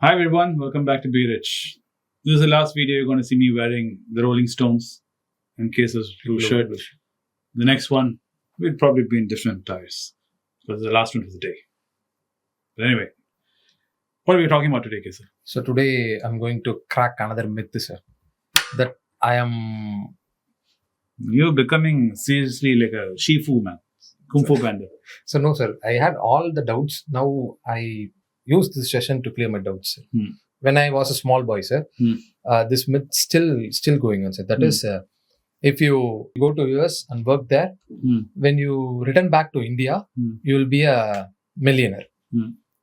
Hi everyone, welcome back to Be Rich. This is the last video you're going to see me wearing the Rolling Stones and Keshav's blue shirt. The next one will probably be in different attires because the last one for the day. But anyway, what are we talking about today, Keshav? So today I'm going to crack another myth, sir. That I am. You're becoming seriously like a Shifu man, Kung Fu Panda. So no, sir. I had all the doubts. Now I use this session to clear my doubts, sir. When I was a small boy, sir, this myth still going on, sir. That is, if you go to US and work there, when you return back to India, you will be a millionaire.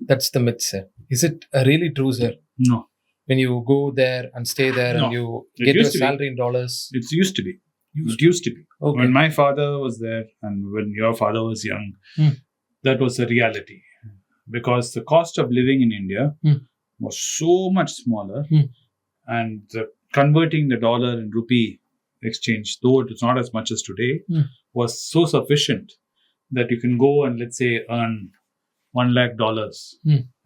That's the myth, sir. Is it really true, sir? No. When you go there and stay there and you get your salary in dollars? It used to be. It used to be. Okay. When my father was there and when your father was young, that was a reality. Because the cost of living in India was so much smaller and converting the dollar and rupee exchange, though it's not as much as today, was so sufficient that you can go and let's say earn $1 lakh.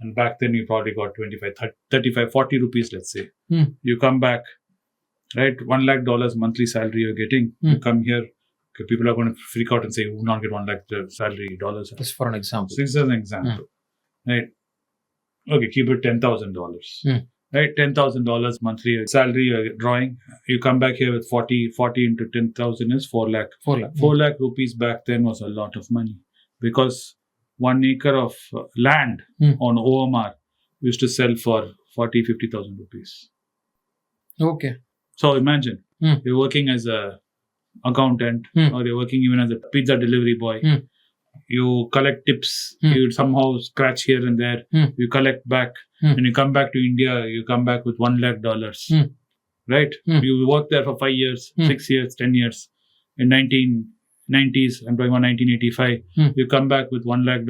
And back then you probably got 25, 35, 40 rupees, let's say. You come back, right? $1 lakh monthly salary you're getting. You come here, okay, people are going to freak out and say, you will not get $1 lakh salary dollars. Just for an example. So this is an example. Right? Okay, keep it $10,000. Right? $10,000 monthly salary you're drawing. You come back here with 40 into 10,000 is 4 lakh. 4 lakh rupees back then was a lot of money because 1 acre of land on OMR used to sell for 50,000 rupees. Okay. So imagine you're working as a accountant or you're working even as a pizza delivery boy. You collect tips, you somehow scratch here and there, you collect back. When you come back to India, you come back with $1 lakh. Right? You work there for 5 years, 6 years, 10 years. In 1990s, I'm talking about 1985, you come back with $1 lakh,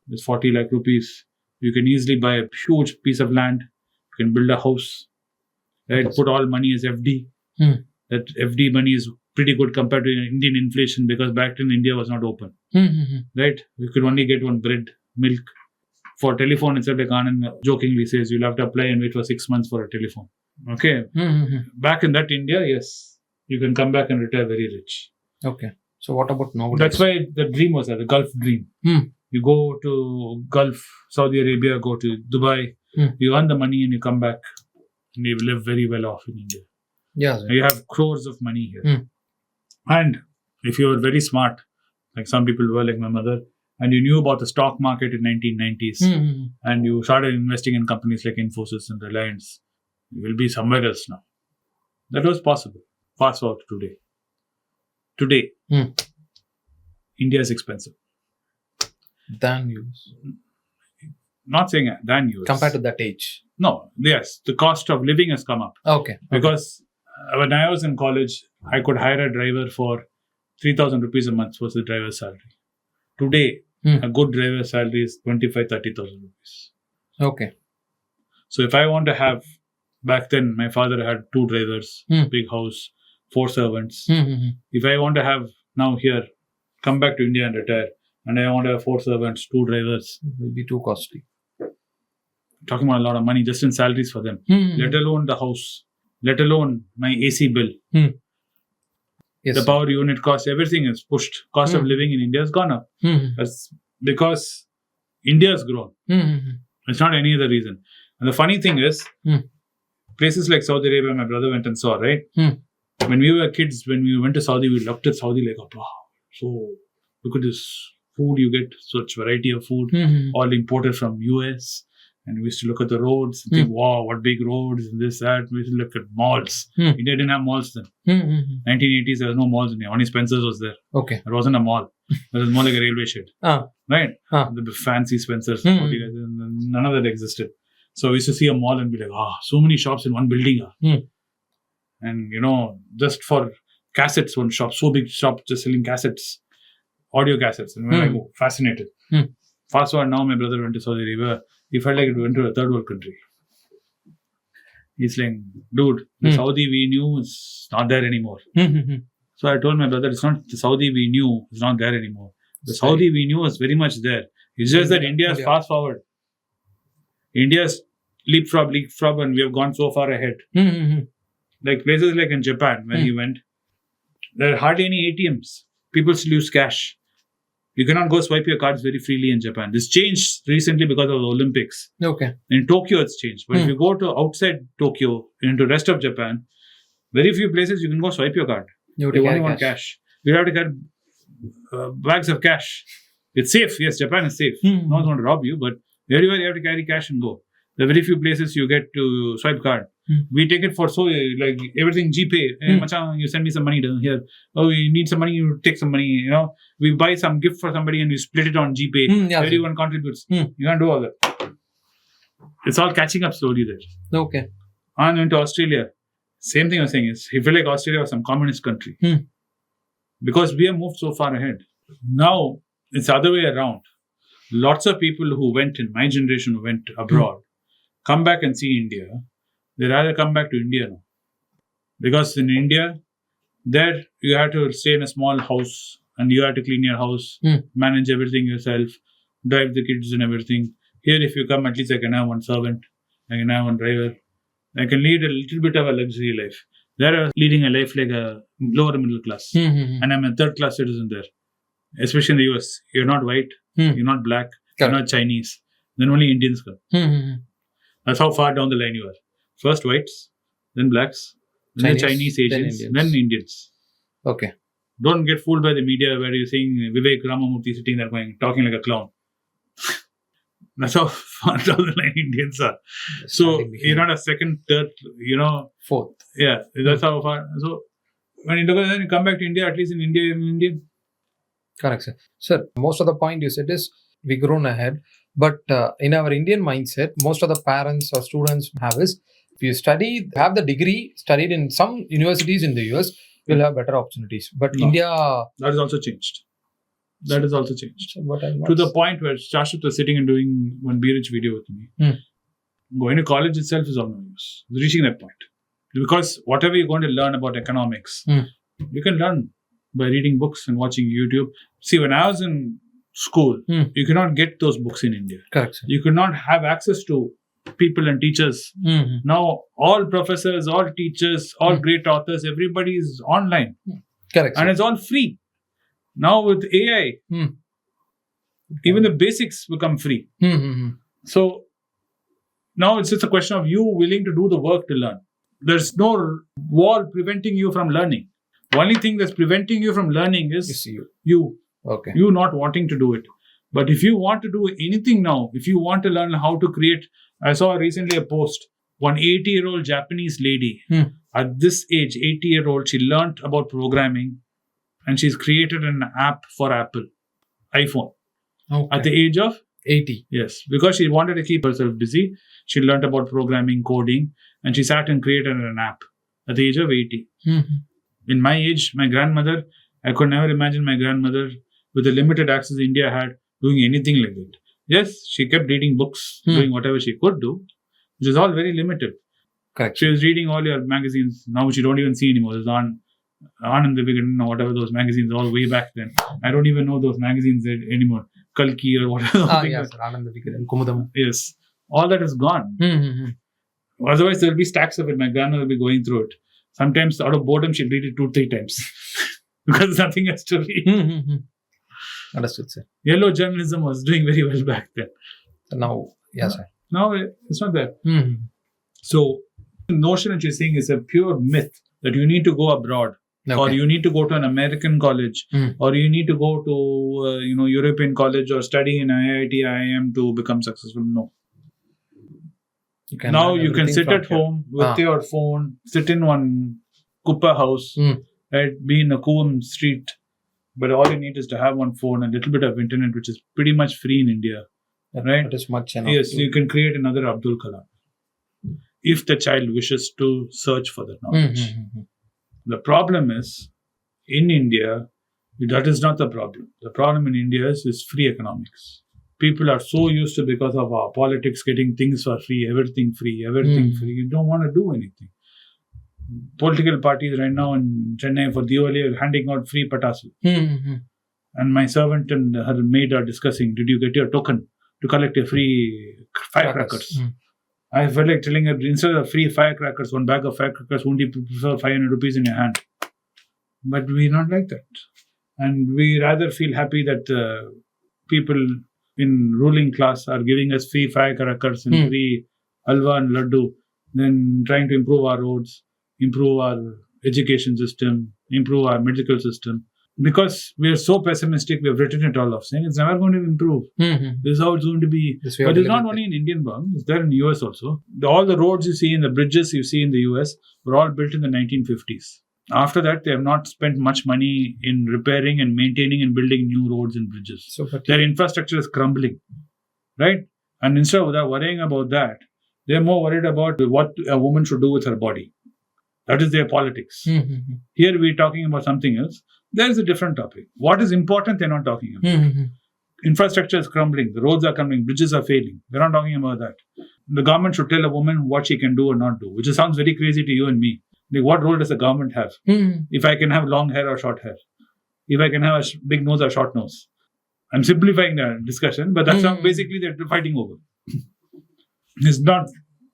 with 40 lakh rupees. You can easily buy a huge piece of land. You can build a house. Right? Put all money as FD. That FD money is pretty good compared to Indian inflation because back then India was not open. Right? You could only get one bread, milk. For telephone itself, like Anand jokingly says, you'll have to apply and wait for 6 months for a telephone. Okay? Back in that India, yes, you can come back and retire very rich. Okay. So what about nowadays? That's why the dream was the Gulf dream. You go to Gulf, Saudi Arabia, go to Dubai, you earn the money and you come back and you live very well off in India. Yeah. You have crores of money here. And if you were very smart, like some people were, like my mother, and you knew about the stock market in 1990s, and you started investing in companies like Infosys and Reliance, you will be somewhere else now. That was possible. Fast forward to today. Today, India is expensive. Than US. Not saying than US. Compared to that age. No, yes, the cost of living has come up. Okay. Because when I was in college, I could hire a driver for 3,000 rupees a month was the driver's salary. Today, a good driver's salary is 25,000, 30,000 rupees. Okay. So if I want to have, back then my father had 2 drivers, big house, 4 servants. If I want to have now here, come back to India and retire, and I want to have 4 servants, 2 drivers, it will be too costly. Talking about a lot of money just in salaries for them, let alone the house, let alone my AC bill. Yes. The power unit cost, everything is pushed. Cost of living in India has gone up. That's because India has grown. It's not any other reason. And the funny thing is, places like Saudi Arabia, my brother went and saw, right? When we were kids, when we went to Saudi, we looked at Saudi like, wow, so look at this food you get, such variety of food, all imported from US. And we used to look at the roads and think, wow, what big roads and this, that. We used to look at malls. India didn't have malls then. 1980s, there was no malls in India. Only Spencer's was there. Okay. It wasn't a mall. It was more like a railway shed. Right? The fancy Spencer's. None of that existed. So we used to see a mall and be like, so many shops in one building. And, just for cassettes, one shop, so big shop, just selling cassettes, audio cassettes. And we're like, fascinated. Fast forward now, my brother went to Saudi Arabia. He felt like it went to a third world country. He's like, dude, the Saudi we knew is not there anymore. So I told my brother, it's not the Saudi we knew is not there anymore. The Saudi we knew is very much there. It's just that India is fast forward. India's leapfrog, and we have gone so far ahead. Like places like in Japan, when you went, there are hardly any ATMs. People still use cash. You cannot go swipe your cards very freely in Japan. This changed recently because of the Olympics. Okay. In Tokyo, it's changed. But if you go to outside Tokyo, into the rest of Japan, very few places you can go swipe your card. You only want cash. You have to carry bags of cash. It's safe. Yes, Japan is safe. No one's going to rob you, but everywhere you have to carry cash and go. There are very few places you get to swipe card. We take it for like everything GPay. Hey, machan, you send me some money down here. Oh, you need some money, you take some money. We buy some gift for somebody and we split it on GPay. Everyone contributes. You can't do all that. It's all catching up slowly there. Okay. And into Australia, same thing I was saying is, I feel like Australia was some communist country. Because we have moved so far ahead. Now, it's the other way around. Lots of people who went in my generation who went abroad, come back and see India. They rather come back to India now. Because in India, there you have to stay in a small house and you have to clean your house, manage everything yourself, drive the kids and everything. Here, if you come, at least I can have one servant, I can have one driver. I can lead a little bit of a luxury life. They're leading a life like a lower middle class. And I'm a third class citizen there. Especially in the US. You're not white, you're not black, you're not Chinese. Then only Indians come. That's how far down the line you are. First whites, then blacks, then Chinese, Asians, then Indians. Okay. Don't get fooled by the media where you're seeing Vivek Ramamurthy sitting there talking like a clown. That's how far down the line Indians are. So you're not a second, third, fourth. Yeah, that's how far. So when you come back to India, at least in India, you're an Indian. Correct, sir. Sir, most of the point you said is we've grown ahead. But in our Indian mindset, most of the parents or students have is, if you have the degree, studied in some universities in the US, you'll have better opportunities. But India... That has also changed. That has also changed. To the point where Shashwat was sitting and doing one B-Rich video with me. Going to college itself is of no use. Reaching that point. Because whatever you're going to learn about economics, you can learn by reading books and watching YouTube. See, when I was in school, you cannot get those books in India. Correct, sir. You could not have access to people and teachers. Now, all professors, all teachers, all great authors, everybody is online. Correct, sir. And it's all free. Now with AI, even the basics become free. So now it's just a question of you willing to do the work to learn. There's no wall preventing you from learning. The only thing that's preventing you from learning is you. Okay. You not wanting to do it. But if you want to do anything now, if you want to learn how to create, I saw recently a post, one 80-year-old Japanese lady, at this age, 80-year-old, she learned about programming and she's created an app for Apple, iPhone. Okay. At the age of 80. Yes, because she wanted to keep herself busy. She learned about programming, coding, and she sat and created an app at the age of 80. In my age, my grandmother, I could never imagine my grandmother with the limited access India had doing anything like that. Yes, she kept reading books, doing whatever she could do, which is all very limited. Correct. She was reading all your magazines, now which you don't even see anymore. There's Anand Srinivasan, whatever those magazines, all way back then. I don't even know those magazines anymore. Kalki or whatever. Yes, Anand Srinivasan, Kumudam. Yes. All that is gone. Otherwise, there will be stacks of it. My grandmother will be going through it. Sometimes, out of boredom, she'll read it 2-3 times. Because nothing else to read. Understood, sir. Yellow journalism was doing very well back then. Now, yes, sir. Now, it's not that. So, the notion that you're saying is a pure myth that you need to go abroad. Okay. Or you need to go to an American college, or you need to go to European college or study in IIT, IIM to become successful. No. You can sit at home with your phone, sit in one Kuppa house, right, be in a Kuvam street, but all you need is to have one phone, a little bit of internet, which is pretty much free in India, right? That is much enough. Yes, you can create another Abdul Kalam if the child wishes to search for that knowledge. The problem is, in India, that is not the problem. The problem in India is free economics. People are so used to, because of our politics, getting things for free, everything free. You don't want to do anything. Political parties right now in Chennai for Diwali are handing out free patasu. And my servant and her maid are discussing, did you get your token to collect a free firecrackers? I felt like telling her, instead of free firecrackers, one bag of firecrackers, won't you prefer 500 rupees in your hand? But we're not like that. And we rather feel happy that people in ruling class are giving us free firecrackers and free halwa and laddu than trying to improve our roads, improve our education system, improve our medical system. Because we are so pessimistic, we have written it all off, saying it's never going to improve. This is how it's going to be. But it's not only in Indian bound, it's there in the US also. All the roads you see and the bridges you see in the US were all built in the 1950s. After that, they have not spent much money in repairing and maintaining and building new roads and bridges. So their infrastructure is crumbling, right? And instead of worrying about that, they're more worried about what a woman should do with her body. That is their politics. Here we're talking about something else. There is a different topic. What is important, they're not talking about. Infrastructure is crumbling. The roads are crumbling. Bridges are failing. They're not talking about that. The government should tell a woman what she can do or not do, which sounds very crazy to you and me. Like, what role does the government have? If I can have long hair or short hair? If I can have a big nose or short nose? I'm simplifying the discussion, but that's how basically they're fighting over. It's not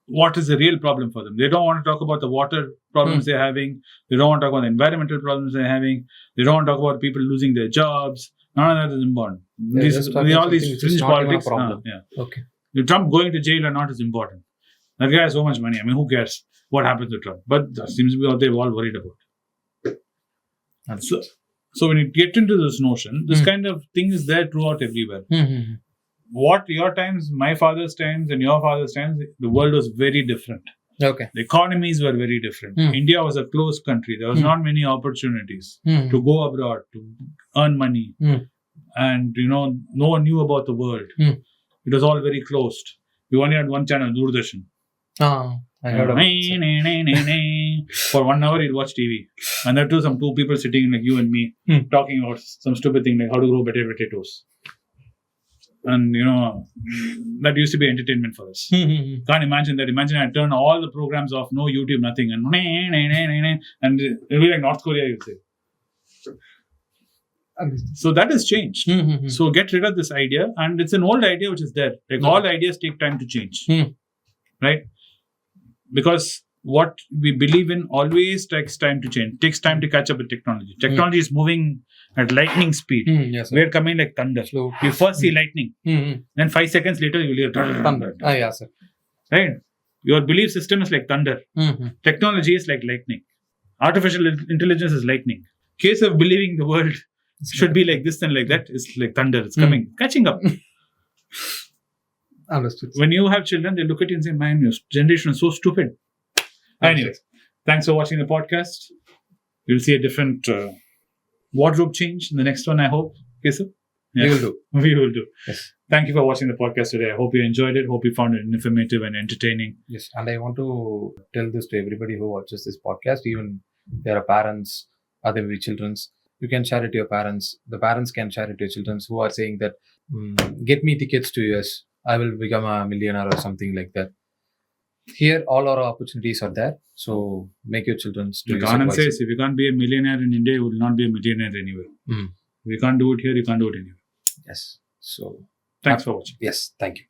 what is the real problem for them. They don't want to talk about the water problems they're having. They don't want to talk about the environmental problems they're having. They don't want to talk about people losing their jobs. None of that is important. All these fringe politics. Okay. Trump going to jail or not is important. That guy has so much money. I mean, who cares what happens to Trump? But that seems to be what they've all worried about. So when you get into this notion, this kind of thing is there throughout everywhere. What your times, my father's times, and your father's times, the world was very different. Okay. The economies were very different. India was a closed country. There was not many opportunities to go abroad, to earn money. And, no one knew about the world. It was all very closed. We only had one channel, Doordarshan. I heard about it. For 1 hour, you'll watch TV. And there too, some two people sitting like you and me, talking about some stupid thing like how to grow better potatoes. And, that used to be entertainment for us. Can't imagine that. Imagine I turn all the programs off, no YouTube, nothing. And it'll be like North Korea, you'd say. So that has changed. So get rid of this idea. And it's an old idea which is there. Like all ideas take time to change. Right? Because what we believe in always takes time to change. Takes time to catch up with technology. Technology is moving at lightning speed. Yes, we're coming like thunder. Slow. You first see lightning. Then 5 seconds later, you'll hear thunder. Yes, sir. Right? Your belief system is like thunder. Technology is like lightning. Artificial intelligence is lightning. Case of believing the world should be like this and like that is like thunder. It's coming. Catching up. Understood. When you have children, they look at you and say, man, your generation is so stupid. Anyways, thanks for watching the podcast. You'll see a different wardrobe change in the next one, I hope. Keshav? We will do. We will do. Yes. Thank you for watching the podcast today. I hope you enjoyed it. Hope you found it informative and entertaining. Yes. And I want to tell this to everybody who watches this podcast, even if there are parents, other maybe children's, you can share it to your parents. The parents can share it to your children who are saying that, get me tickets to US. I will become a millionaire or something like that. Here, all our opportunities are there. So, make your children do the Anand says, if you can't be a millionaire in India, you will not be a millionaire anywhere. If you can't do it here, you can't do it anywhere. Yes. So, thanks for watching. Yes. Thank you.